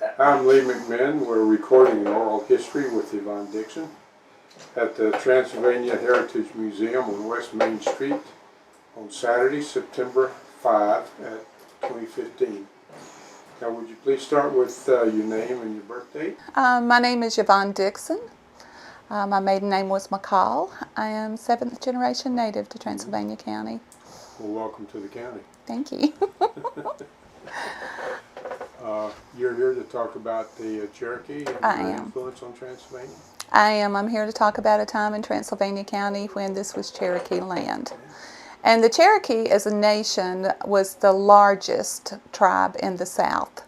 I'm Lee McMinn. We're recording an oral history with Yvonne Dickson at the Transylvania Heritage Museum on West Main Street on Saturday, September 5 at 2015. Now, would you please start with your name and your birth date? My name is Yvonne Dickson. My maiden name was McCall. I am 7th generation native to Transylvania County. Well, welcome to the county. Thank you. You're here to talk about the Cherokee and their influence on Transylvania? I am. I'm here to talk about a time in Transylvania County when this was Cherokee land. And the Cherokee as a nation was the largest tribe in the South.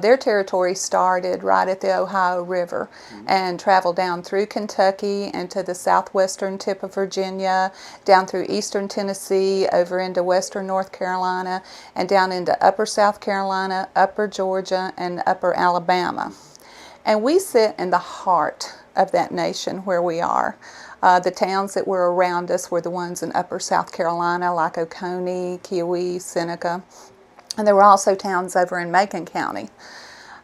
Their territory started right at the Ohio River and traveled down through Kentucky and to the southwestern tip of Virginia, down through eastern Tennessee, over into western North Carolina, and down into upper South Carolina, upper Georgia, and upper Alabama. And we sit in the heart of that nation where we are. The towns that were around us were the ones in upper South Carolina, like Oconee, Keowee, Seneca. And there were also towns over in Macon County.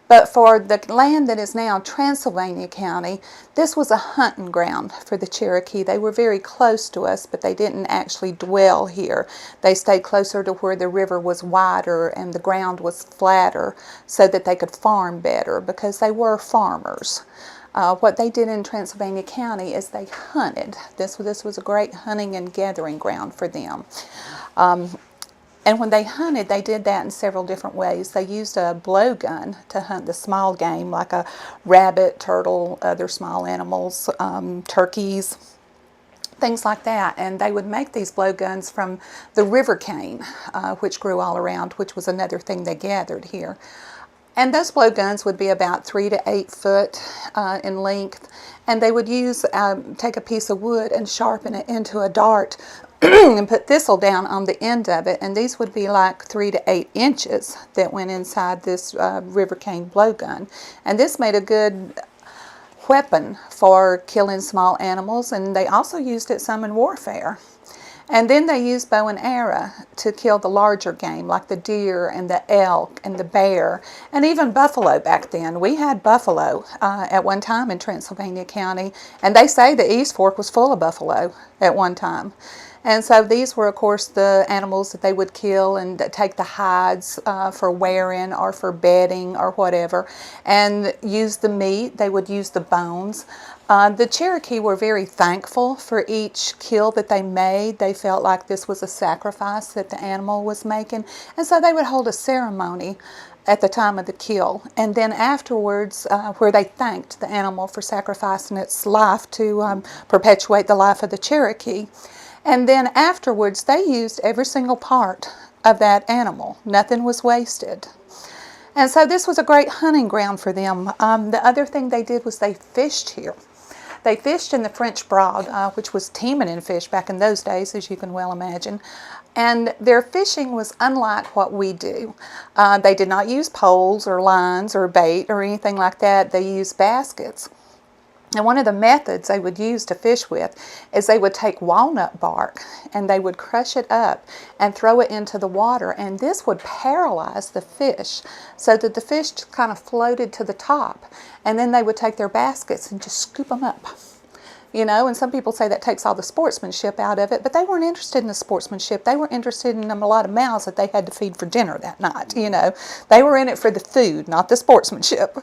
But for the land that is now Transylvania County, this was a hunting ground for the Cherokee. They were very close to us, but they didn't actually dwell here. They stayed closer to where the river was wider and the ground was flatter so that they could farm better because they were farmers. What they did in Transylvania County is they hunted. This was a great hunting and gathering ground for them. And when they hunted, they did that in several different ways. They used a blowgun to hunt the small game, like a rabbit, turtle, other small animals, turkeys, things like that. And they would make these blowguns from the river cane, which grew all around, which was another thing they gathered here. And those blowguns would be about 3 to 8 foot in length. And they would take a piece of wood and sharpen it into a dart and put thistle down on the end of it, and these would be like 3 to 8 inches that went inside this river cane blowgun. And this made a good weapon for killing small animals, and they also used it some in warfare. And then they used bow and arrow to kill the larger game, like the deer and the elk and the bear, and even buffalo back then. We had buffalo at one time in Transylvania County, and they say the East Fork was full of buffalo at one time. And so these were, of course, the animals that they would kill and take the hides for wearing or for bedding or whatever, and use the meat. They would use the bones. The Cherokee were very thankful for each kill that they made. They felt like this was a sacrifice that the animal was making, and so they would hold a ceremony at the time of the kill, and then afterwards where they thanked the animal for sacrificing its life to perpetuate the life of the Cherokee. And then afterwards, they used every single part of that animal. Nothing was wasted. And so this was a great hunting ground for them. The other thing they did was they fished here. They fished in the French Broad, which was teeming in fish back in those days, as you can well imagine. And their fishing was unlike what we do. They did not use poles or lines or bait or anything like that. They used baskets. And one of the methods they would use to fish with is they would take walnut bark and they would crush it up and throw it into the water, and this would paralyze the fish so that the fish just kind of floated to the top, and then they would take their baskets and just scoop them up. You know, and some people say that takes all the sportsmanship out of it, but they weren't interested in the sportsmanship. They were interested in a lot of mouths that they had to feed for dinner that night, you know. They were in it for the food, not the sportsmanship.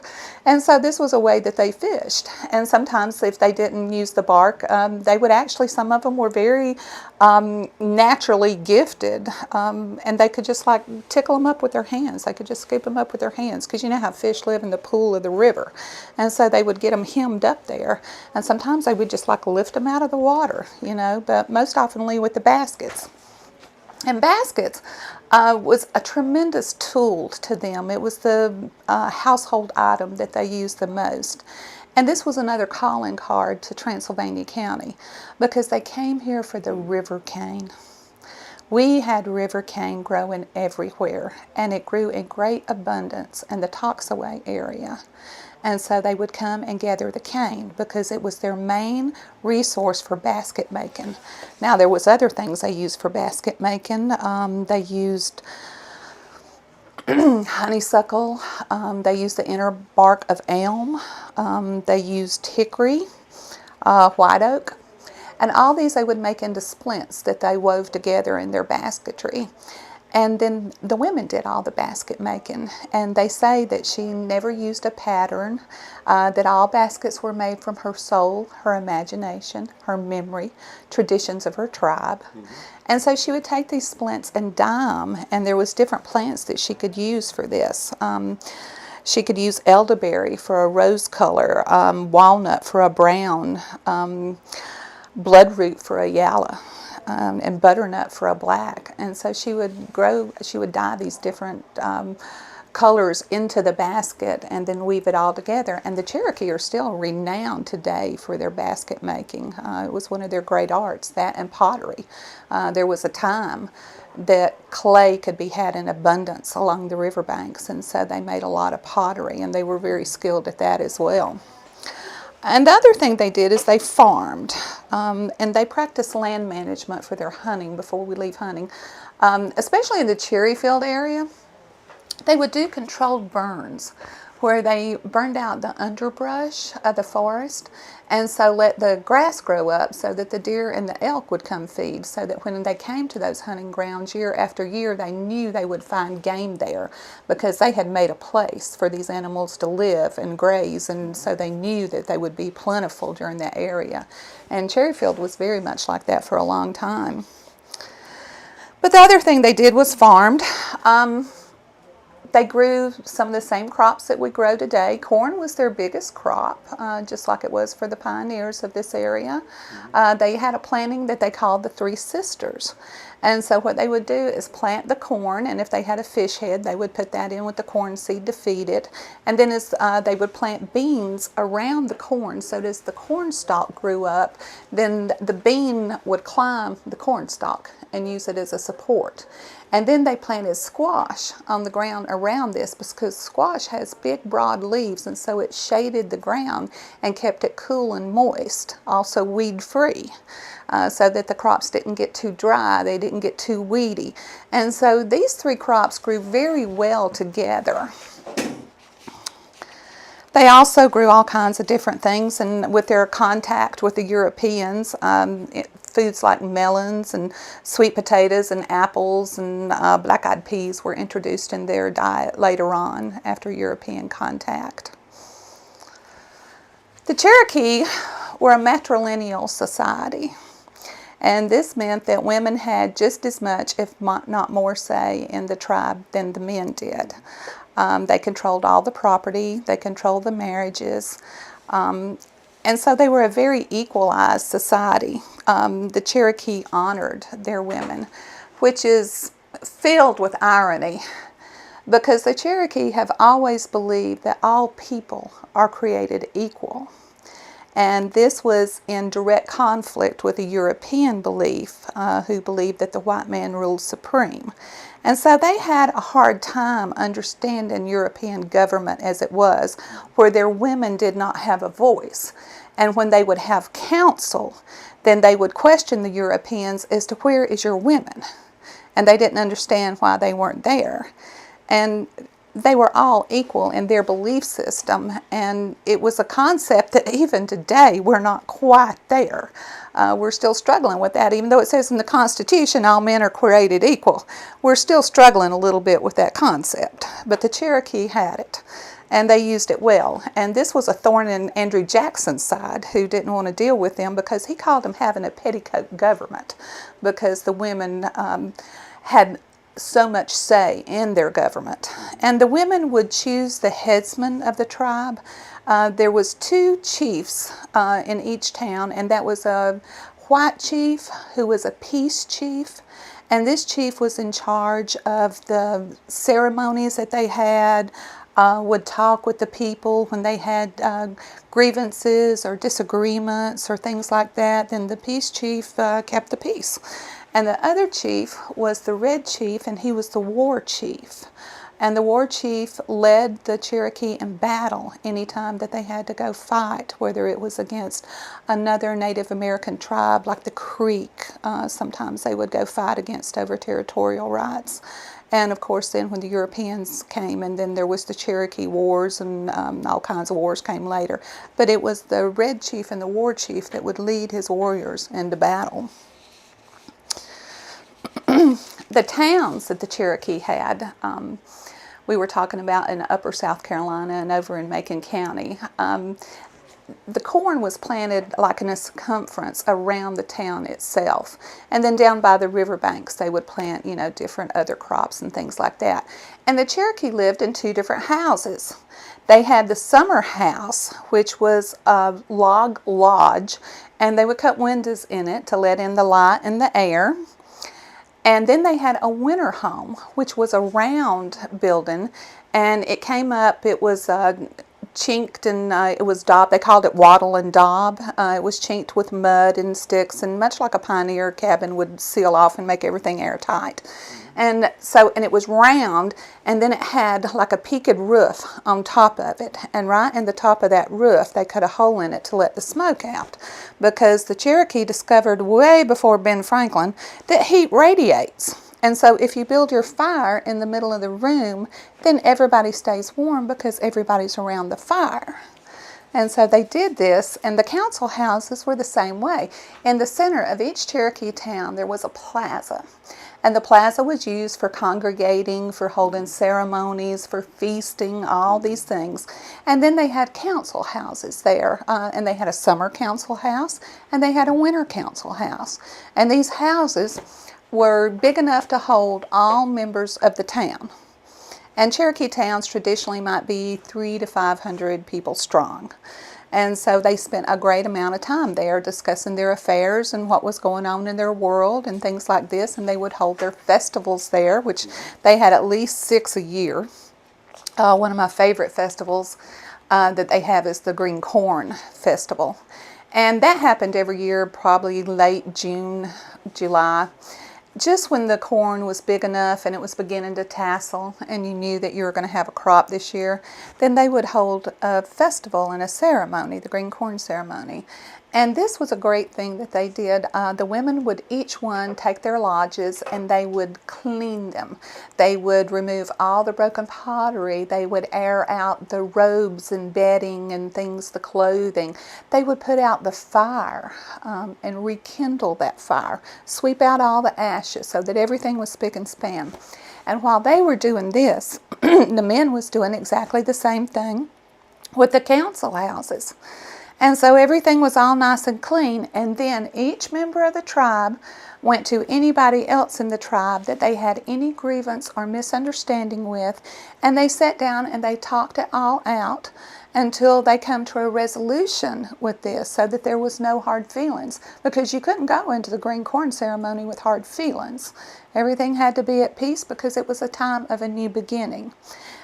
And so this was a way that they fished. And sometimes if they didn't use the bark, they would actually, some of them were very naturally gifted, and they could just like tickle them up with their hands. They could just scoop them up with their hands, because you know how fish live in the pool of the river. And so they would get them hemmed up there, and sometimes they would just like lift them out of the water, you know, but most oftenly with the baskets. And baskets was a tremendous tool to them. It was the household item that they used the most. And this was another calling card to Transylvania County, because they came here for the river cane. We had river cane growing everywhere, and it grew in great abundance in the Toxaway area. And so they would come and gather the cane because it was their main resource for basket making. Now there was other things they used for basket making. They used honeysuckle. They used the inner bark of elm. They used hickory, white oak. And all these they would make into splints that they wove together in their basketry. And then the women did all the basket making. And they say that she never used a pattern, that all baskets were made from her soul, her imagination, her memory, traditions of her tribe. And so she would take these splints and dye them, and there was different plants that she could use for this. She could use elderberry for a rose color, walnut for a brown, bloodroot for a yellow, and butternut for a black. And so she would dye these different colors into the basket and then weave it all together. And the Cherokee are still renowned today for their basket making. It was one of their great arts, that and pottery. There was a time that clay could be had in abundance along the riverbanks, and so they made a lot of pottery, and they were very skilled at that as well. And the other thing they did is they farmed, and they practiced land management for their hunting before we leave hunting. Especially in the cherry field area, they would do controlled burns where they burned out the underbrush of the forest and so let the grass grow up so that the deer and the elk would come feed, so that when they came to those hunting grounds year after year, they knew they would find game there because they had made a place for these animals to live and graze, and so they knew that they would be plentiful during that area. And Cherryfield was very much like that for a long time. But the other thing they did was farmed. They grew some of the same crops that we grow today. Corn was their biggest crop, just like it was for the pioneers of this area. They had a planting that they called the Three Sisters. And so what they would do is plant the corn, and if they had a fish head, they would put that in with the corn seed to feed it. And then as they would plant beans around the corn, so as the corn stalk grew up, then the bean would climb the corn stalk and use it as a support. And then they planted squash on the ground around this because squash has big, broad leaves, and so it shaded the ground and kept it cool and moist, also weed-free, so that the crops didn't get too dry, they didn't get too weedy. And so these three crops grew very well together. They also grew all kinds of different things, and with their contact with the Europeans, foods like melons and sweet potatoes and apples and black-eyed peas were introduced in their diet later on after European contact. The Cherokee were a matrilineal society, and this meant that women had just as much, if not more, say in the tribe than the men did. They controlled all the property, they controlled the marriages, and so they were a very equalized society. The Cherokee honored their women, which is filled with irony, because the Cherokee have always believed that all people are created equal. And this was in direct conflict with the European belief, who believed that the white man ruled supreme. And so they had a hard time understanding European government as it was, where their women did not have a voice. And when they would have counsel, then they would question the Europeans as to where is your women? And they didn't understand why they weren't there. And they were all equal in their belief system, and it was a concept that even today we're not quite there. We're still struggling with that, even though it says in the Constitution all men are created equal. We're still struggling a little bit with that concept, but the Cherokee had it, and they used it well. And this was a thorn in Andrew Jackson's side, who didn't want to deal with them because he called them having a petticoat government, because the women had so much say in their government. And the women would choose the headsman of the tribe. There was 2 chiefs in each town, and that was a white chief who was a peace chief, and this chief was in charge of the ceremonies that they had, would talk with the people when they had grievances or disagreements or things like that. Then the peace chief kept the peace. And the other chief was the red chief, and he was the war chief. And the war chief led the Cherokee in battle anytime that they had to go fight, whether it was against another Native American tribe like the Creek. Sometimes they would go fight against over territorial rights. And of course then when the Europeans came, and then there was the Cherokee Wars, and all kinds of wars came later. But it was the Red Chief and the War Chief that would lead his warriors into battle. The towns that the Cherokee had, we were talking about in Upper South Carolina and over in Macon County. The corn was planted like in a circumference around the town itself. And then down by the riverbanks they would plant, different other crops and things like that. And the Cherokee lived in two different houses. They had the summer house, which was a log lodge, and they would cut windows in it to let in the light and the air. And then they had a winter home, which was a round building, and it came up, it was chinked, and it was daubed. They called it wattle and daub. It was chinked with mud and sticks, and much like a pioneer cabin would seal off and make everything airtight. And it was round, and then it had like a peaked roof on top of it. And right in the top of that roof, they cut a hole in it to let the smoke out. Because the Cherokee discovered way before Ben Franklin that heat radiates. And so if you build your fire in the middle of the room, then everybody stays warm because everybody's around the fire. And so they did this, and the council houses were the same way. In the center of each Cherokee town, there was a plaza. And the plaza was used for congregating, for holding ceremonies, for feasting, all these things. And then they had council houses there, and they had a summer council house, and they had a winter council house. And these houses were big enough to hold all members of the town. And Cherokee towns traditionally might be 300 to 500 people strong. And so they spent a great amount of time there discussing their affairs and what was going on in their world and things like this. And they would hold their festivals there, which they had at least 6 a year. One of my favorite festivals that they have is the Green Corn Festival. And that happened every year, probably late June, July. Just when the corn was big enough and it was beginning to tassel and you knew that you were going to have a crop this year, then they would hold a festival and a ceremony, the green corn ceremony. And this was a great thing that they did. The women would each one take their lodges and they would clean them. They would remove all the broken pottery. They would air out the robes and bedding and things, the clothing. They would put out the fire and rekindle that fire, sweep out all the ashes so that everything was spick and span. And while they were doing this, the men was doing exactly the same thing with the council houses. And so everything was all nice and clean, and then each member of the tribe went to anybody else in the tribe that they had any grievance or misunderstanding with, and they sat down and they talked it all out until they come to a resolution with this, so that there was no hard feelings, because you couldn't go into the green corn ceremony with hard feelings. Everything had to be at peace because it was a time of a new beginning.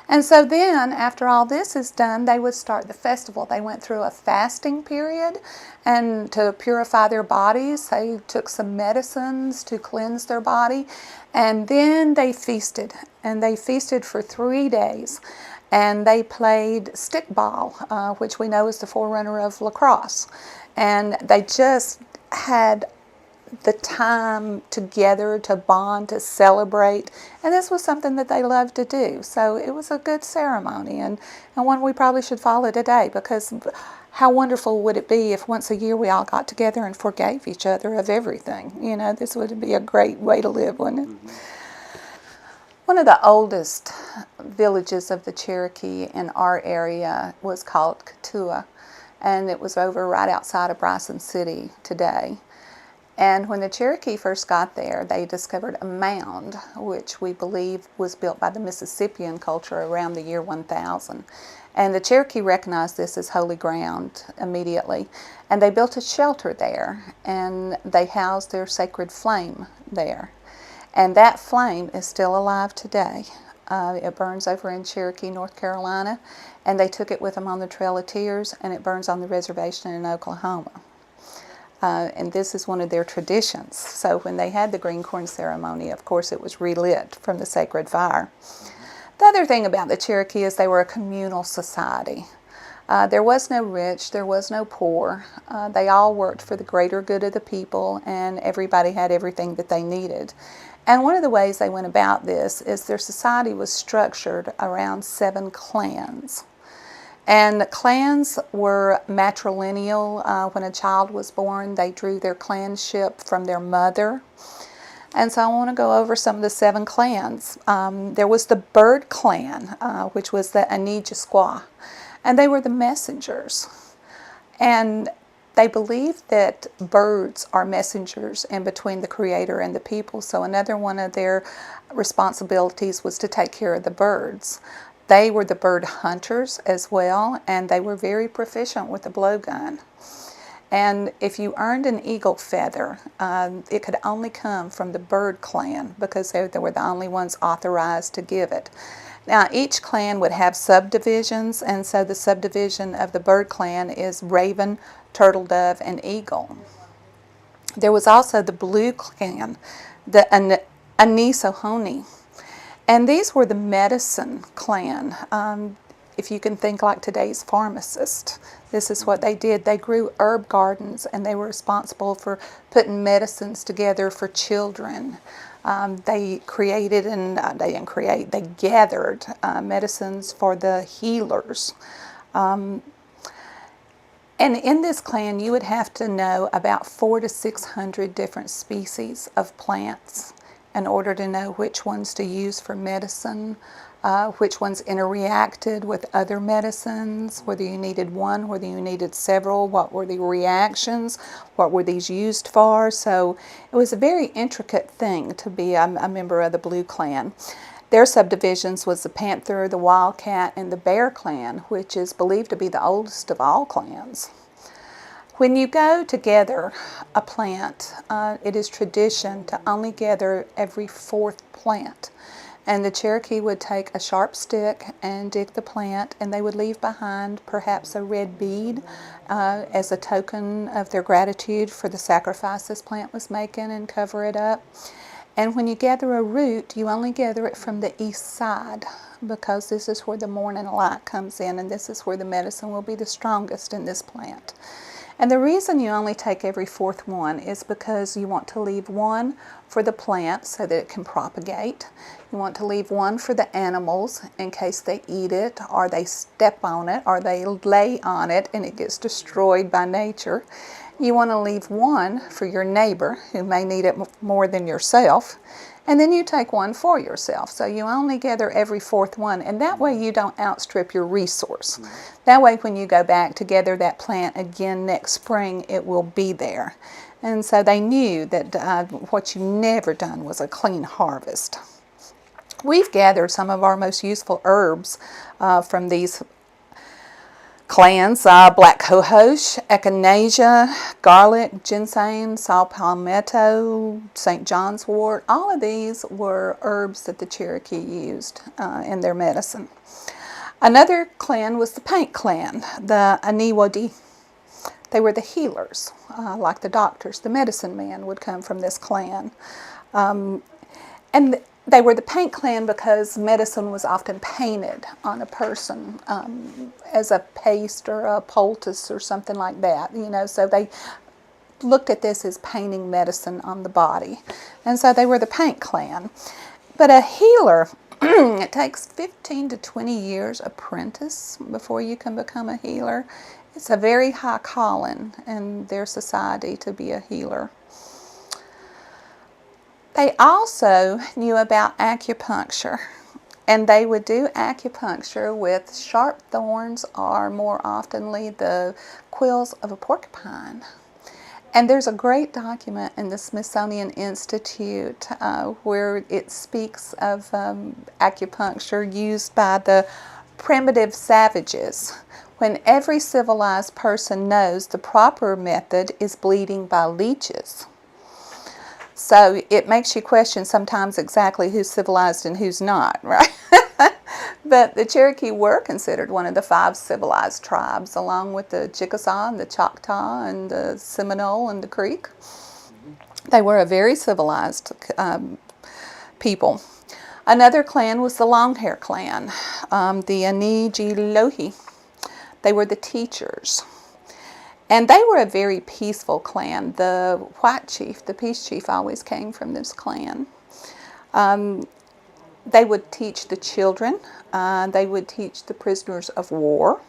And so then, after all this is done, they would start the festival. They went through a fasting period, and to purify their bodies, they took some medicines to cleanse their body, and then they feasted. And they feasted for 3 days. And they played stickball, which we know is the forerunner of lacrosse. And they just had the time together to bond, to celebrate, and this was something that they loved to do. So it was a good ceremony, and one we probably should follow today, because how wonderful would it be if once a year we all got together and forgave each other of everything. This would be a great way to live, wouldn't it? One of the oldest villages of the Cherokee in our area was called Katua, and it was over right outside of Bryson City today. And when the Cherokee first got there, they discovered a mound, which we believe was built by the Mississippian culture around the year 1000. And the Cherokee recognized this as holy ground immediately. And they built a shelter there, and they housed their sacred flame there. And that flame is still alive today. It burns over in Cherokee, North Carolina, and they took it with them on the Trail of Tears, and it burns on the reservation in Oklahoma. And this is one of their traditions. So when they had the green corn ceremony, of course it was relit from the sacred fire. The other thing about the Cherokee is they were a communal society. There was no rich, there was no poor. They all worked for the greater good of the people, and everybody had everything that they needed. And one of the ways they went about this is their society was structured around 7 clans. And clans were matrilineal. When a child was born, they drew their clanship from their mother. And so I want to go over some of the 7 clans. There was the Bird Clan, which was the Anijisqua, and they were the messengers. And they believed that birds are messengers in between the Creator and the people. So another one of their responsibilities was to take care of the birds. They were the bird hunters as well, and they were very proficient with the blowgun. And if you earned an eagle feather, it could only come from the Bird Clan because they were the only ones authorized to give it. Now, each clan would have subdivisions, and so the subdivision of the Bird Clan is Raven, Turtle Dove, and Eagle. There was also the Blue Clan, the Anisohoni, and these were the medicine clan. If you can think like today's pharmacist, this is what they did. They grew herb gardens, and they were responsible for putting medicines together for children. They created they gathered medicines for the healers. And in this clan, you would have to know about 400 to 600 different species of plants in order to know which ones to use for medicine, which ones interreacted with other medicines, whether you needed one, whether you needed several, what were the reactions, what were these used for. So it was a very intricate thing to be a member of the Blue Clan. Their subdivisions was the Panther, the Wildcat, and the Bear Clan, which is believed to be the oldest of all clans. When you go to gather a plant, it is tradition to only gather every 4th plant. And the Cherokee would take a sharp stick and dig the plant, and they would leave behind perhaps a red bead as a token of their gratitude for the sacrifice this plant was making, and cover it up. And when you gather a root, you only gather it from the east side, because this is where the morning light comes in, and this is where the medicine will be the strongest in this plant. And the reason you only take every 4th one is because you want to leave one for the plant so that it can propagate. You want to leave one for the animals in case they eat it, or they step on it, or they lay on it and it gets destroyed by nature. You want to leave one for your neighbor who may need it more than yourself. And then you take one for yourself. So you only gather every 4th one, and that way you don't outstrip your resource. That way when you go back to gather that plant again next spring, it will be there. And so they knew that what you never done was a clean harvest. We've gathered some of our most useful herbs from these clans: black cohosh, echinacea, garlic, ginseng, saw palmetto, St. John's wort. All of these were herbs that the Cherokee used in their medicine. Another clan was the Paint Clan, the Aniwodi. They were the healers, like the doctors. The medicine man would come from this clan. And they were the Paint Clan because medicine was often painted on a person as a paste or a poultice or something like that. So they looked at this as painting medicine on the body. And so they were the Paint Clan. But a healer, it takes 15 to 20 years apprentice before you can become a healer. It's a very high calling in their society to be a healer. They also knew about acupuncture, and they would do acupuncture with sharp thorns, or more oftenly the quills of a porcupine. And there's a great document in the Smithsonian Institute where it speaks of acupuncture used by the primitive savages, when every civilized person knows the proper method is bleeding by leeches. So it makes you question sometimes exactly who's civilized and who's not, right? But the Cherokee were considered one of the 5 civilized tribes, along with the Chickasaw and the Choctaw and the Seminole and the Creek. They were a very civilized people. Another clan was the Long Hair Clan, the Anigilohi. They were the teachers. And they were a very peaceful clan. The white chief, the peace chief, always came from this clan. They would teach the children. They would teach the prisoners of war.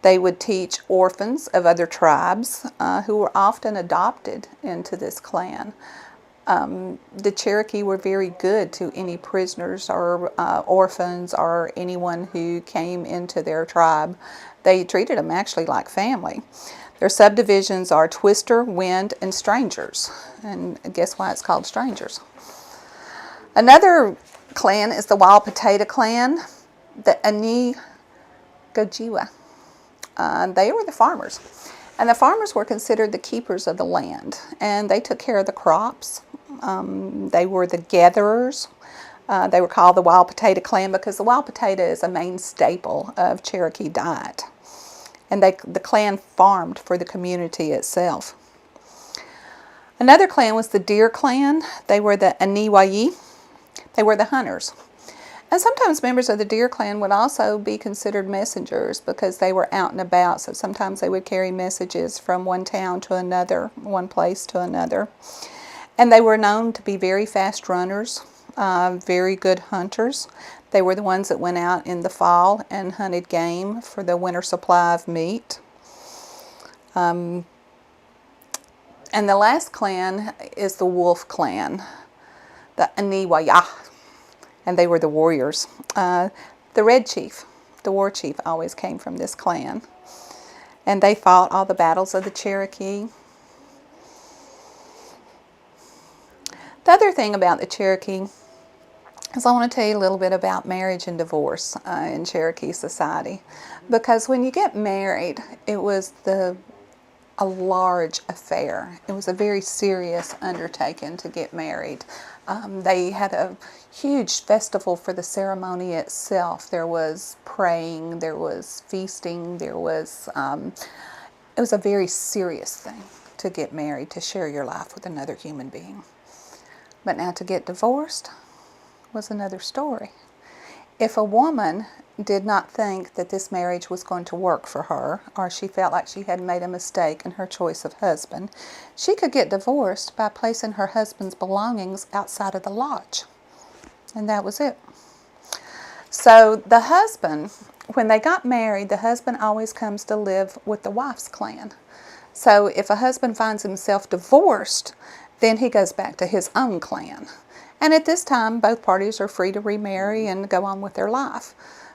They would teach orphans of other tribes who were often adopted into this clan. The Cherokee were very good to any prisoners or orphans or anyone who came into their tribe. They treated them actually like family. Their subdivisions are Twister, Wind, and Strangers. And guess why it's called Strangers? Another clan is the Wild Potato Clan, the Anigojiwa. They were the farmers. And the farmers were considered the keepers of the land. And they took care of the crops. They were the gatherers. They were called the Wild Potato Clan because the wild potato is a main staple of Cherokee diet. And the clan farmed for the community itself. Another clan was the Deer Clan. They were the Aniwayi. They were the hunters. And sometimes members of the Deer Clan would also be considered messengers because they were out and about. So sometimes they would carry messages from one town to another, one place to another. And they were known to be very fast runners, very good hunters. They were the ones that went out in the fall and hunted game for the winter supply of meat. And the last clan is the Wolf Clan, the Aniwaya, and they were the warriors. The Red Chief, the war chief, always came from this clan. And they fought all the battles of the Cherokee. The other thing about the Cherokee is I want to tell you a little bit about marriage and divorce in Cherokee society. Because when you get married, it was a large affair. It was a very serious undertaking to get married. They had a huge festival for the ceremony itself. There was praying, there was feasting, it was a very serious thing to get married, to share your life with another human being. But now to get divorced was another story. If a woman did not think that this marriage was going to work for her, or she felt like she had made a mistake in her choice of husband, she could get divorced by placing her husband's belongings outside of the lodge. And that was it. So the husband, when they got married, the husband always comes to live with the wife's clan. So if a husband finds himself divorced, then he goes back to his own clan. And at this time, both parties are free to remarry and go on with their life.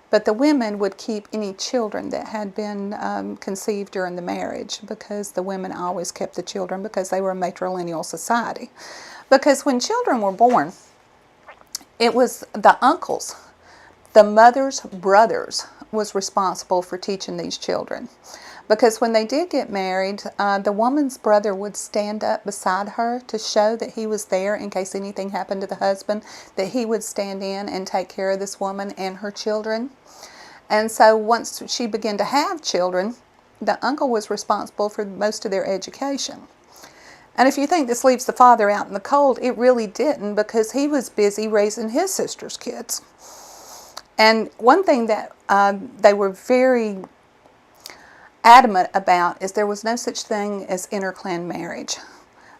But the women would keep any children that had been conceived during the marriage, because the women always kept the children because they were a matrilineal society. Because when children were born, it was the uncles, the mother's brothers, was responsible for teaching these children. Because when they did get married, the woman's brother would stand up beside her to show that he was there in case anything happened to the husband, that he would stand in and take care of this woman and her children. And so once she began to have children, the uncle was responsible for most of their education. And if you think this leaves the father out in the cold, it really didn't, because he was busy raising his sister's kids. And one thing that they were very adamant about is there was no such thing as inter-clan marriage.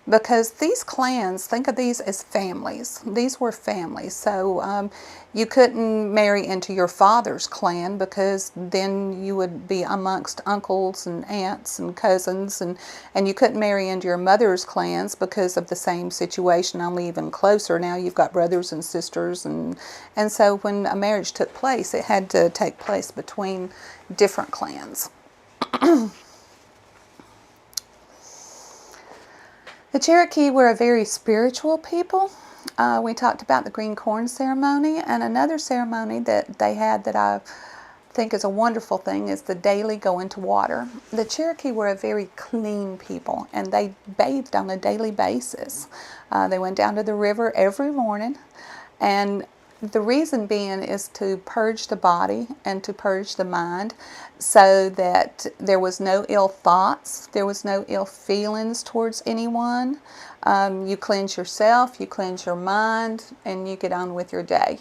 Because these clans, think of these as families. These were families. So you couldn't marry into your father's clan, because then you would be amongst uncles and aunts and cousins. And you couldn't marry into your mother's clans because of the same situation, only even closer. Now you've got brothers and sisters. And so when a marriage took place, it had to take place between different clans. The Cherokee were a very spiritual people. We talked about the green corn ceremony, and another ceremony that they had that I think is a wonderful thing is the daily go into water. The Cherokee were a very clean people, and they bathed on a daily basis. They went down to the river every morning, and The reason being is to purge the body and to purge the mind so that there was no ill thoughts, there was no ill feelings towards anyone. You cleanse yourself, you cleanse your mind, and you get on with your day.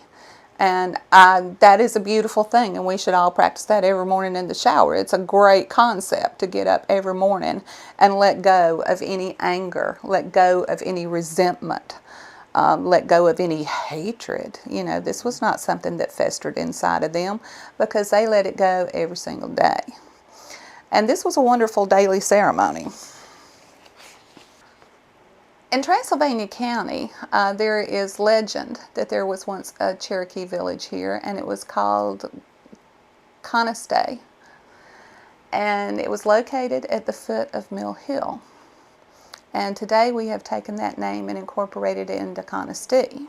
And that is a beautiful thing, and we should all practice that every morning in the shower. It's a great concept to get up every morning and let go of any anger, let go of any resentment. Let go of any hatred. You know, this was not something that festered inside of them because they let it go every single day. And this was a wonderful daily ceremony. In Transylvania County, there is legend that there was once a Cherokee village here, and it was called Conestay. And it was located at the foot of Mill Hill. And today we have taken that name and incorporated it into Conestee.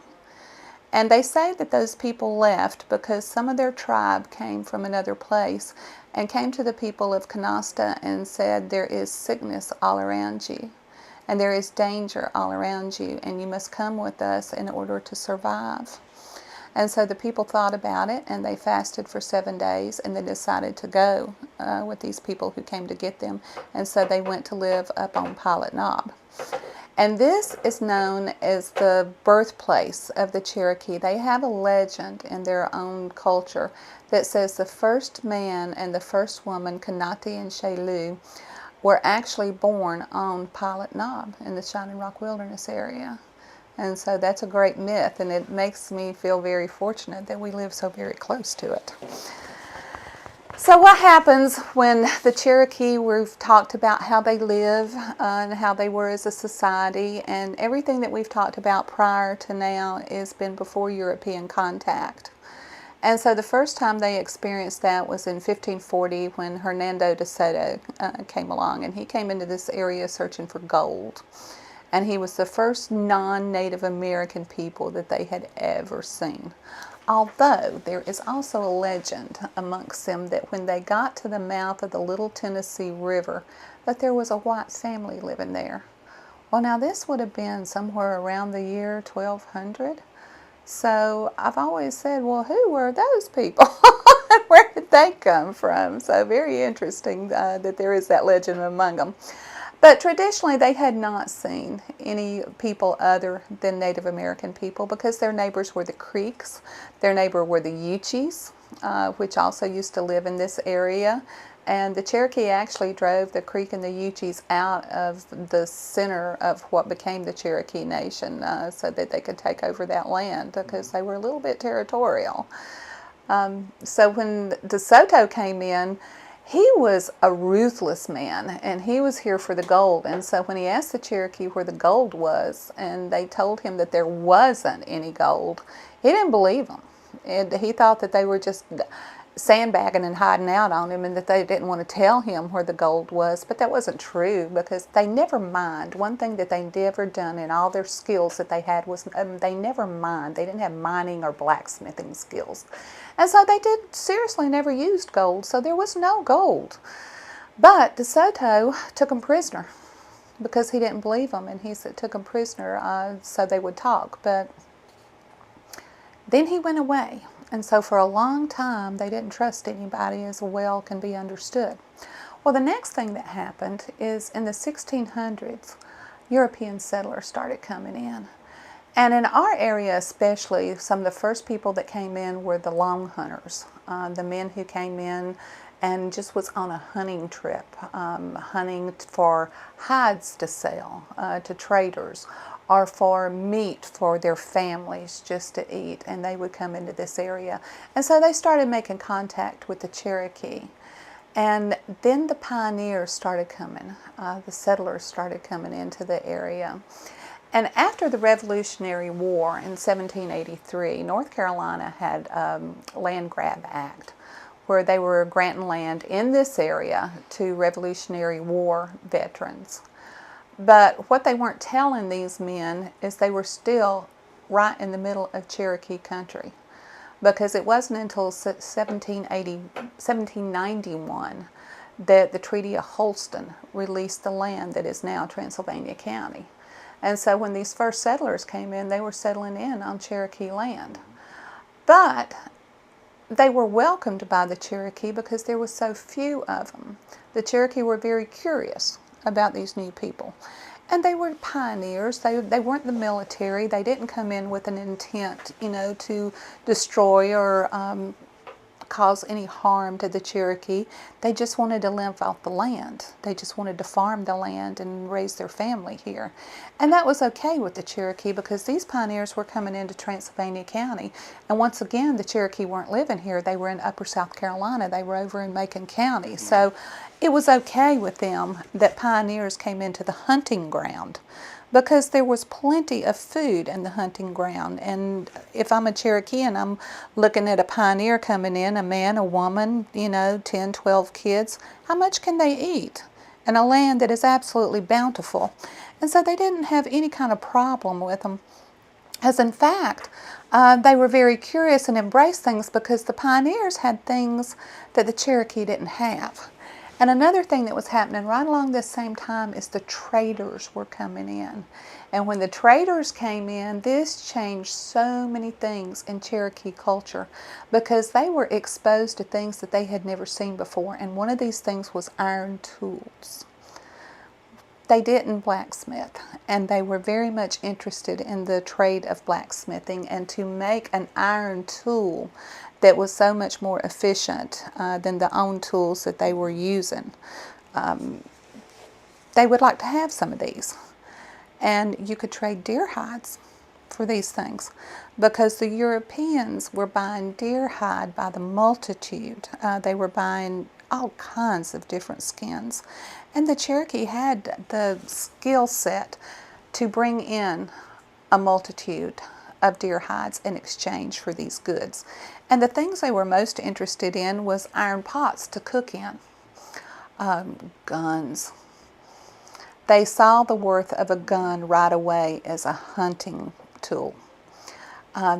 And they say that those people left because some of their tribe came from another place and came to the people of Canasta and said, there is sickness all around you, and there is danger all around you, and you must come with us in order to survive. And so the people thought about it, and they fasted for 7 days, and they decided to go with these people who came to get them. And so they went to live up on Pilot Knob. And this is known as the birthplace of the Cherokee. They have a legend in their own culture that says the first man and the first woman, Kanati and Shailu, were actually born on Pilot Knob in the Shining Rock Wilderness area. And so that's a great myth, and it makes me feel very fortunate that we live so very close to it. So what happens when the Cherokee, we've talked about how they live and how they were as a society, and everything that we've talked about prior to now has been before European contact. And so the first time they experienced that was in 1540 when Hernando de Soto came along, and he came into this area searching for gold. And he was the first non-Native American people that they had ever seen. Although there is also a legend amongst them that when they got to the mouth of the Little Tennessee River, that there was a white family living there. Well, now this would have been somewhere around the year 1200. So I've always said, well, who were those people? Where did they come from? So very interesting that there is that legend among them. But traditionally, they had not seen any people other than Native American people because their neighbors were the Creeks. Their neighbor were the Uchis, which also used to live in this area. And the Cherokee actually drove the Creek and the Uchis out of the center of what became the Cherokee Nation so that they could take over that land because they were a little bit territorial. So when De Soto came in, he was a ruthless man, and he was here for the gold. And so when he asked the Cherokee where the gold was, and they told him that there wasn't any gold, he didn't believe them. And he thought that they were just sandbagging and hiding out on him, and that they didn't want to tell him where the gold was. But that wasn't true, because they never mined. One thing that they never done in all their skills that they had was they never mined. They didn't have mining or blacksmithing skills. And so they seriously never used gold, so there was no gold. But De Soto took them prisoner because he didn't believe them, and he took them prisoner so they would talk. But then he went away. And so for a long time, they didn't trust anybody, as well can be understood. Well, the next thing that happened is in the 1600s, European settlers started coming in. And in our area especially, some of the first people that came in were the long hunters, the men who came in and just was on a hunting trip, hunting for hides to sell to traders, or for meat for their families just to eat, and they would come into this area. And so they started making contact with the Cherokee. And then the pioneers started coming, the settlers started coming into the area. And after the Revolutionary War in 1783, North Carolina had a Land Grab Act where they were granting land in this area to Revolutionary War veterans. But what they weren't telling these men is they were still right in the middle of Cherokee country, because it wasn't until 1791 that the Treaty of Holston released the land that is now Transylvania County. And so when these first settlers came in, they were settling in on Cherokee land. But they were welcomed by the Cherokee because there were so few of them. The Cherokee were very curious about these new people. And they were pioneers. They weren't the military. They didn't come in with an intent, to destroy or cause any harm to the Cherokee. They just wanted to live off the land. They just wanted to farm the land and raise their family here. And that was okay with the Cherokee because these pioneers were coming into Transylvania County. And once again, the Cherokee weren't living here. They were in Upper South Carolina. They were over in Macon County. So it was okay with them that pioneers came into the hunting ground, because there was plenty of food in the hunting ground. And if I'm a Cherokee and I'm looking at a pioneer coming in, a man, a woman, 10, 12 kids, how much can they eat in a land that is absolutely bountiful? And so they didn't have any kind of problem with them. As in fact, they were very curious and embraced things because the pioneers had things that the Cherokee didn't have. And another thing that was happening right along this same time is the traders were coming in. And when the traders came in, this changed so many things in Cherokee culture because they were exposed to things that they had never seen before. And one of these things was iron tools. They didn't blacksmith, and they were very much interested in the trade of blacksmithing and to make an iron tool that was so much more efficient than the own tools that they were using. They would like to have some of these. And you could trade deer hides for these things because the Europeans were buying deer hide by the multitude. They were buying all kinds of different skins. And the Cherokee had the skill set to bring in a multitude of deer hides in exchange for these goods. And the things they were most interested in was iron pots to cook in, guns. They saw the worth of a gun right away as a hunting tool.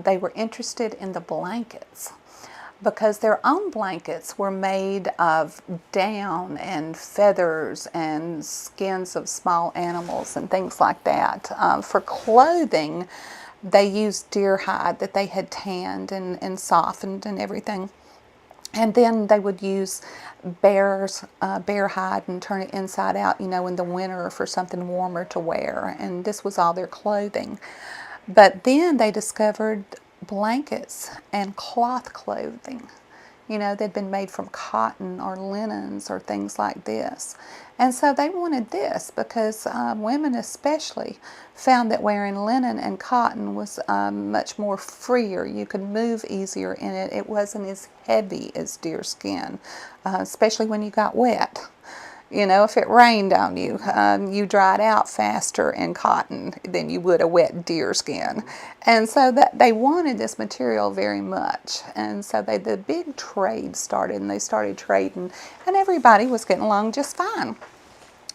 They were interested in the blankets because their own blankets were made of down and feathers and skins of small animals and things like that. For clothing, they used deer hide that they had tanned and softened and everything. And then they would use bear hide and turn it inside out, in the winter for something warmer to wear. And this was all their clothing. But then they discovered blankets and cloth clothing. They'd been made from cotton or linens or things like this. And so they wanted this because women especially found that wearing linen and cotton was much more freer. You could move easier in it. It wasn't as heavy as deer skin, especially when you got wet. If it rained on you, you dried out faster in cotton than you would a wet deer skin. And so that they wanted this material very much. And so the big trade started, and they started trading, and everybody was getting along just fine.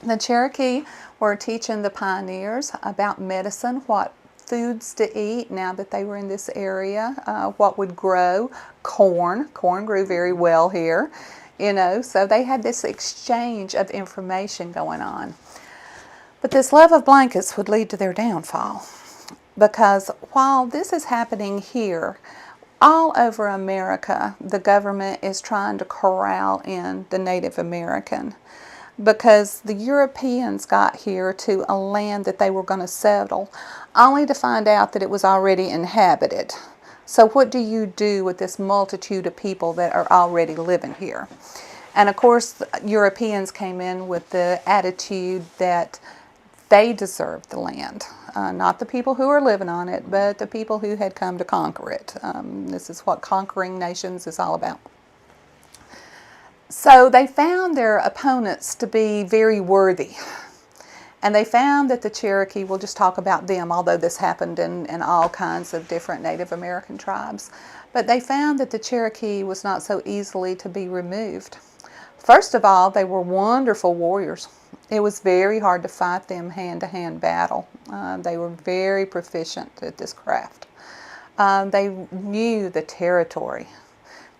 The Cherokee were teaching the pioneers about medicine, what foods to eat now that they were in this area, what would grow. Corn grew very well here. So they had this exchange of information going on. But this love of blankets would lead to their downfall. Because while this is happening here, all over America, the government is trying to corral in the Native American. Because the Europeans got here to a land that they were going to settle, only to find out that it was already inhabited. So what do you do with this multitude of people that are already living here? And of course, Europeans came in with the attitude that they deserved the land. Not the people who were living on it, but the people who had come to conquer it. This is what conquering nations is all about. So they found their opponents to be very worthy. And they found that the Cherokee, we'll just talk about them, although this happened in all kinds of different Native American tribes. But they found that the Cherokee was not so easily to be removed. First of all, they were wonderful warriors. It was very hard to fight them hand-to-hand battle. They were very proficient at this craft. They knew the territory.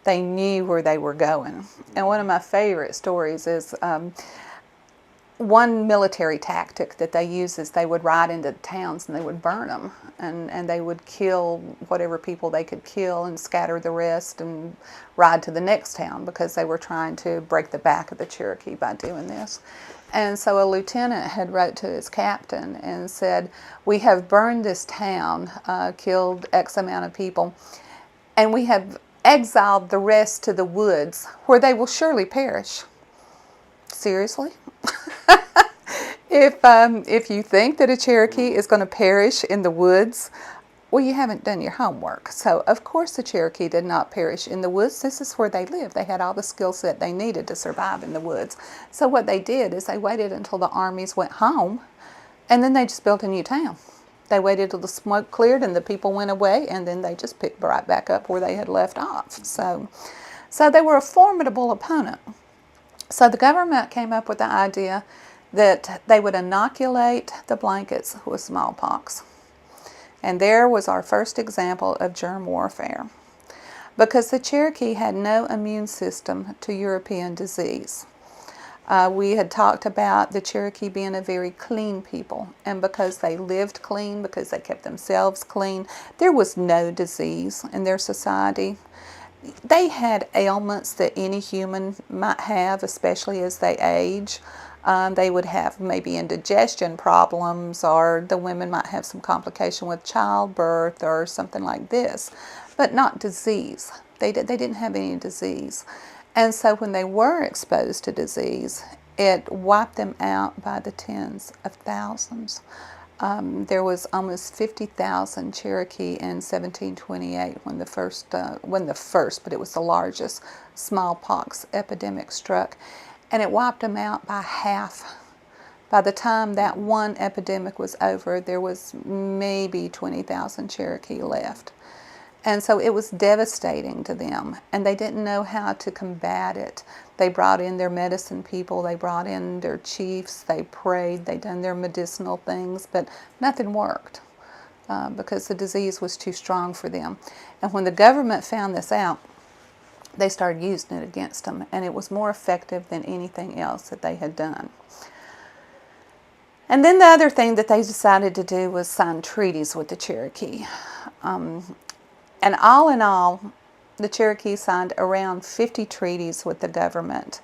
They knew where they were going. And one of my favorite stories is one military tactic that they use is they would ride into towns and they would burn them, and they would kill whatever people they could kill and scatter the rest and ride to the next town, because they were trying to break the back of the Cherokee by doing this. And so a lieutenant had wrote to his captain and said, "We have burned this town, killed X amount of people, and we have exiled the rest to the woods, where they will surely perish." Seriously? If you think that a Cherokee is going to perish in the woods, well, you haven't done your homework. So, of course, the Cherokee did not perish in the woods. This is where they lived. They had all the skill set they needed to survive in the woods. So what they did is they waited until the armies went home, and then they just built a new town. They waited till the smoke cleared and the people went away, and then they just picked right back up where they had left off. So they were a formidable opponent. So the government came up with the idea that they would inoculate the blankets with smallpox. And there was our first example of germ warfare, because the Cherokee had no immune system to European disease. We had talked about the Cherokee being a very clean people, and because they lived clean, because they kept themselves clean, there was no disease in their society. They had ailments that any human might have, especially as they age. They would have maybe indigestion problems, or the women might have some complication with childbirth or something like this, but not disease. They didn't have any disease. And so when they were exposed to disease, it wiped them out by the tens of thousands. There was almost 50,000 Cherokee in 1728 when the first, but it was the largest smallpox epidemic struck. And it wiped them out by half. By the time that one epidemic was over, there was maybe 20,000 Cherokee left. And so it was devastating to them, and they didn't know how to combat it. They brought in their medicine people, they brought in their chiefs, they prayed, they done their medicinal things, but nothing worked because the disease was too strong for them. And when the government found this out, they started using it against them, and it was more effective than anything else that they had done. And then the other thing that they decided to do was sign treaties with the Cherokee. And all in all, the Cherokee signed around 50 treaties with the government,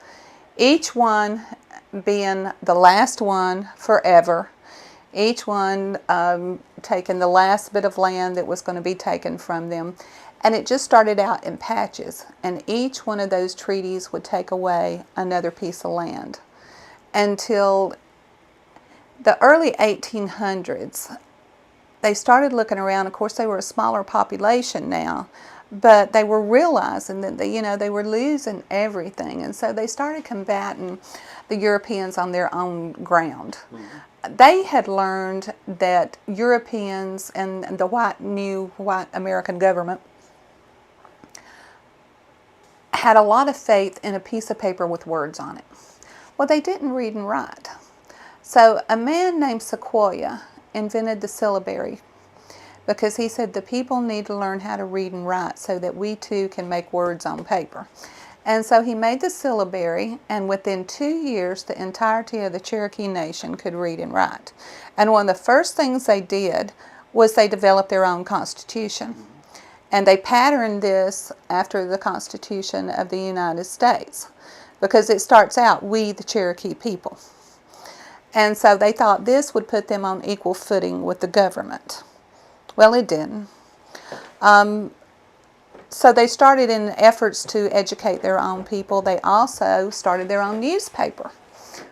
each one being the last one forever, each one taking the last bit of land that was going to be taken from them. And it just started out in patches, and each one of those treaties would take away another piece of land until the early 1800s. They started looking around. Of course, they were a smaller population now, but they were realizing that they were losing everything, and so they started combating the Europeans on their own ground. Mm-hmm. They had learned that Europeans and the new white American government had a lot of faith in a piece of paper with words on it. Well, they didn't read and write. So a man named Sequoyah invented the syllabary, because he said the people need to learn how to read and write so that we too can make words on paper. And so he made the syllabary, and within 2 years the entirety of the Cherokee Nation could read and write. And one of the first things they did was they developed their own constitution. And they patterned this after the Constitution of the United States, because it starts out, "We the Cherokee people." And so they thought this would put them on equal footing with the government. Well, it didn't. So they started in efforts to educate their own people. They also started their own newspaper.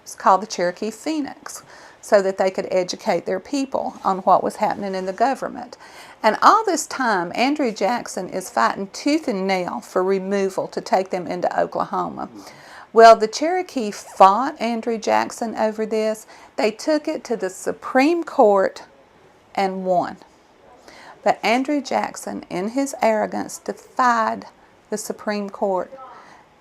It's called the Cherokee Phoenix, so that they could educate their people on what was happening in the government. And all this time, Andrew Jackson is fighting tooth and nail for removal to take them into Oklahoma. Well, the Cherokee fought Andrew Jackson over this. They took it to the Supreme Court and won. But Andrew Jackson, in his arrogance, defied the Supreme Court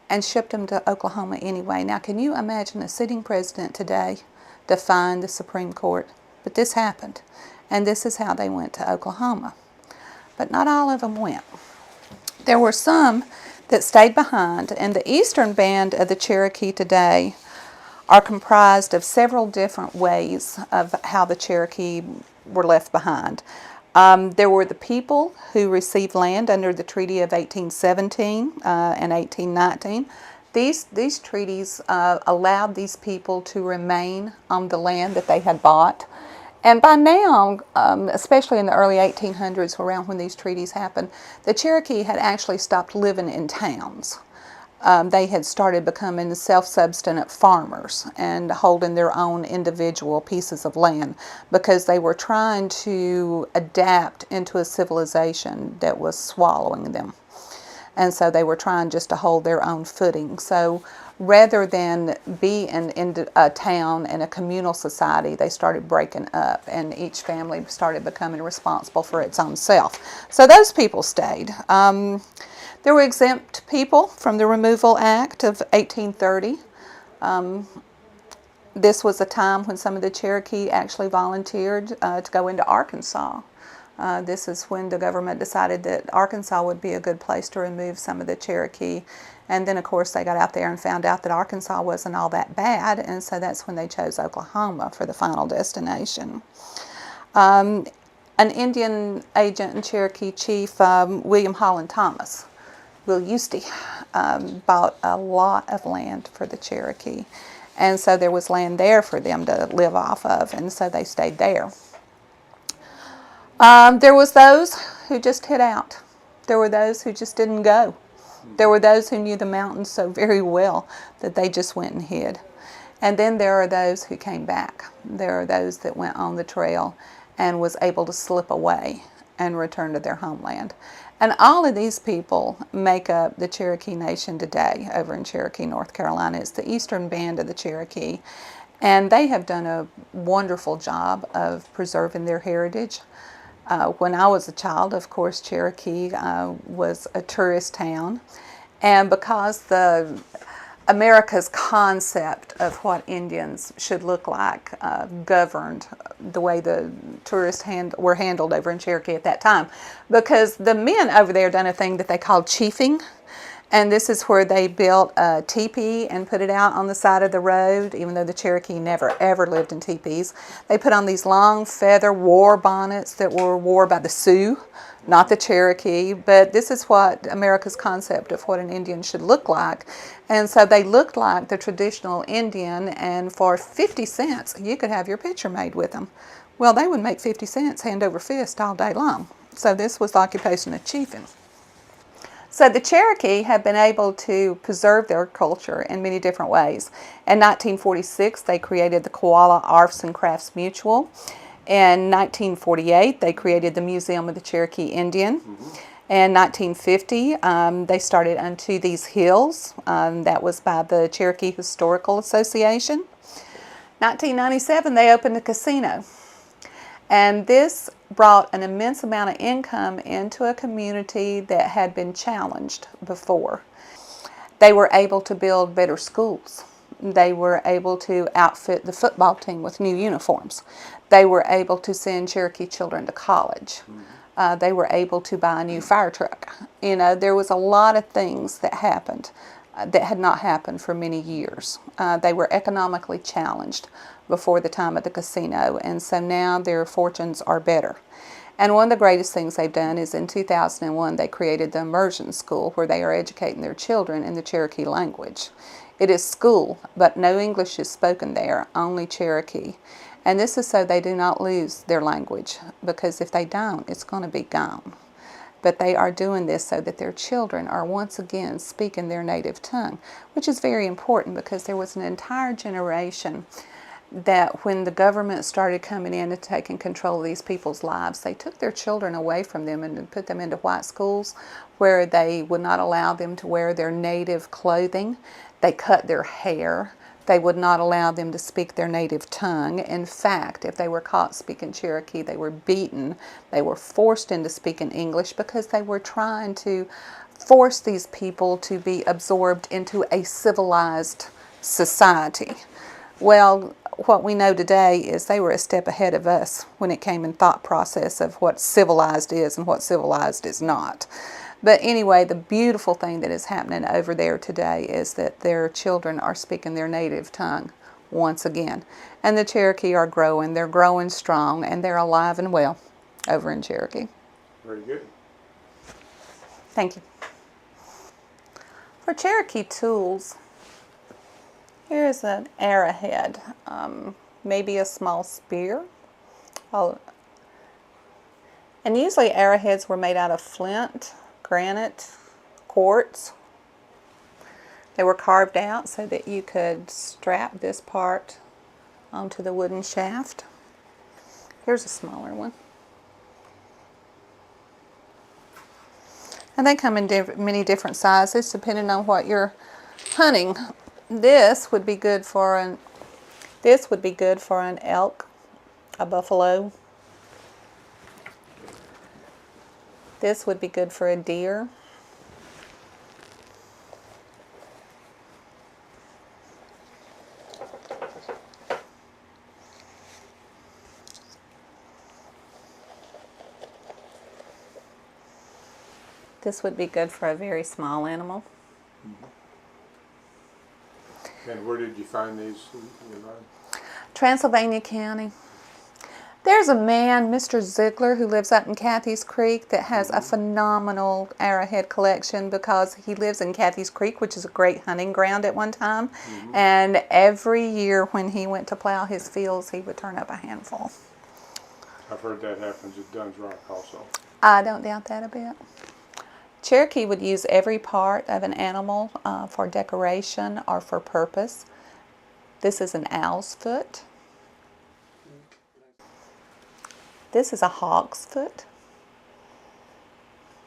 and shipped them to Oklahoma anyway. Now, can you imagine a sitting president today defying the Supreme Court? But this happened, and this is how they went to Oklahoma. But not all of them went. There were some that stayed behind, and the eastern band of the Cherokee today are comprised of several different ways of how the Cherokee were left behind. There were the people who received land under the Treaty of 1817 and 1819. These treaties allowed these people to remain on the land that they had bought. And by now, especially in the early 1800s, around when these treaties happened, the Cherokee had actually stopped living in towns. They had started becoming self-subsistent farmers and holding their own individual pieces of land because they were trying to adapt into a civilization that was swallowing them. And so they were trying just to hold their own footing. So rather than be in a town and a communal society, they started breaking up, and each family started becoming responsible for its own self. So those people stayed. There were exempt people from the Removal Act of 1830. This was a time when some of the Cherokee actually volunteered to go into Arkansas. This is when the government decided that Arkansas would be a good place to remove some of the Cherokee. And then, of course, they got out there and found out that Arkansas wasn't all that bad, and so that's when they chose Oklahoma for the final destination. An Indian agent and Cherokee chief, William Holland Thomas, Will Eustie, bought a lot of land for the Cherokee. And so there was land there for them to live off of, and so they stayed there. There was those who just hid out. There were those who just didn't go. There were those who knew the mountains so very well that they just went and hid. And then there are those who came back. There are those that went on the trail and was able to slip away and return to their homeland. And all of these people make up the Cherokee Nation today over in Cherokee, North Carolina. It's the Eastern Band of the Cherokee. And they have done a wonderful job of preserving their heritage. When I was a child, of course, Cherokee was a tourist town. And because America's concept of what Indians should look like governed the way the tourists were handled over in Cherokee at that time. Because the men over there done a thing that they called chiefing. And this is where they built a teepee and put it out on the side of the road, even though the Cherokee never ever lived in teepees. They put on these long feather war bonnets that were worn by the Sioux, not the Cherokee. But this is what America's concept of what an Indian should look like. And so they looked like the traditional Indian, and for 50 cents, you could have your picture made with them. Well, they would make 50 cents hand over fist all day long. So this was the occupation of chiefing. So the Cherokee have been able to preserve their culture in many different ways. In 1946, they created the Koala Arts and Crafts Mutual. In 1948, they created the Museum of the Cherokee Indian. In 1950, they started Unto These Hills. That was by the Cherokee Historical Association. 1997, they opened a casino. And this brought an immense amount of income into a community that had been challenged before. They were able to build better schools. They were able to outfit the football team with new uniforms. They were able to send Cherokee children to college. They were able to buy a new fire truck. You know, there was a lot of things that happened that had not happened for many years. They were economically challenged before the time of the casino, and so now their fortunes are better. And one of the greatest things they've done is in 2001 they created the immersion school where they are educating their children in the Cherokee language. It is school, but no English is spoken there, only Cherokee. And this is so they do not lose their language, because if they don't, it's going to be gone. But they are doing this so that their children are once again speaking their native tongue, which is very important because there was an entire generation that when the government started coming in and taking control of these people's lives, they took their children away from them and put them into white schools where they would not allow them to wear their native clothing. They cut their hair. They would not allow them to speak their native tongue. In fact, if they were caught speaking Cherokee, they were beaten. They were forced into speaking English because they were trying to force these people to be absorbed into a civilized society. Well, what we know today is they were a step ahead of us when it came in thought process of what civilized is and what civilized is not. But anyway, the beautiful thing that is happening over there today is that their children are speaking their native tongue once again. And the Cherokee are growing. They're growing strong, and they're alive and well over in Cherokee. Very good. Thank you. For Cherokee tools, here's an arrowhead, maybe a small spear. And usually arrowheads were made out of flint, granite, quartz. They were carved out so that you could strap this part onto the wooden shaft. Here's a smaller one. And they come in many different sizes depending on what you're hunting. This would be good for an elk, a buffalo. This would be good for a deer. This would be good for a very small animal. And where did you find these, Yvonne? Transylvania County. There's a man, Mr. Ziegler, who lives up in Cathy's Creek that has a phenomenal arrowhead collection because he lives in Cathy's Creek, which is a great hunting ground at one time. And every year when he went to plow his fields, he would turn up a handful. I've heard that happens at Dunn's Rock also. I don't doubt that a bit. Cherokee would use every part of an animal for decoration or for purpose. This is an owl's foot. This is a hog's foot.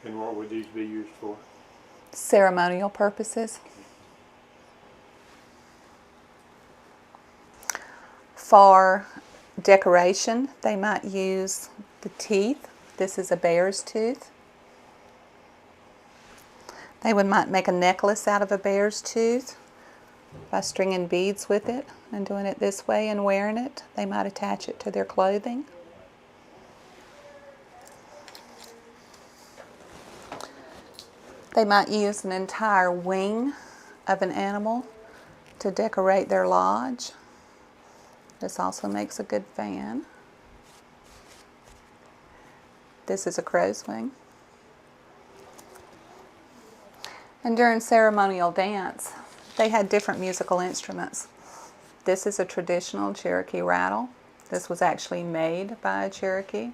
And what would these be used for? Ceremonial purposes. For decoration, they might use the teeth. This is a bear's tooth. They might make a necklace out of a bear's tooth by stringing beads with it and doing it this way and wearing it. They might attach it to their clothing. They might use an entire wing of an animal to decorate their lodge. This also makes a good fan. This is a crow's wing. And during ceremonial dance, they had different musical instruments. This is a traditional Cherokee rattle. This was actually made by a Cherokee.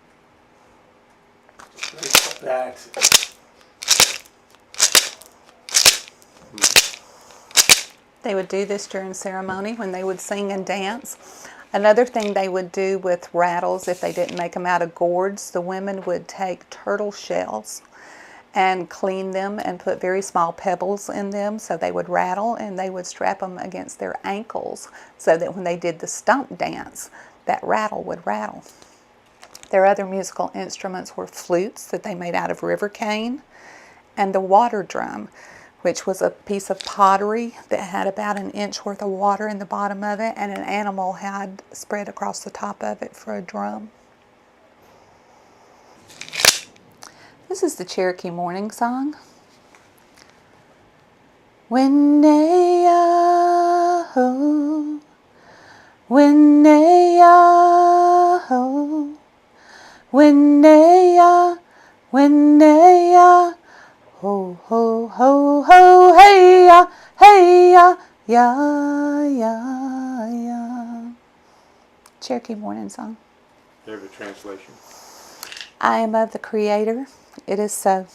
They would do this during ceremony when they would sing and dance. Another thing they would do with rattles, if they didn't make them out of gourds, the women would take turtle shells and clean them and put very small pebbles in them so they would rattle, and they would strap them against their ankles so that when they did the stump dance, that rattle would rattle. Their other musical instruments were flutes that they made out of river cane, and the water drum, which was a piece of pottery that had about an inch worth of water in the bottom of it, and an animal had spread across the top of it for a drum. This is the Cherokee morning song. Winneyaho, Winneyaho, Winneya, Winneya, ho, ho, ho, ho, hey ya, ya, ya, ya. Cherokee morning song. Do you have a translation? I am of the Creator. It is so.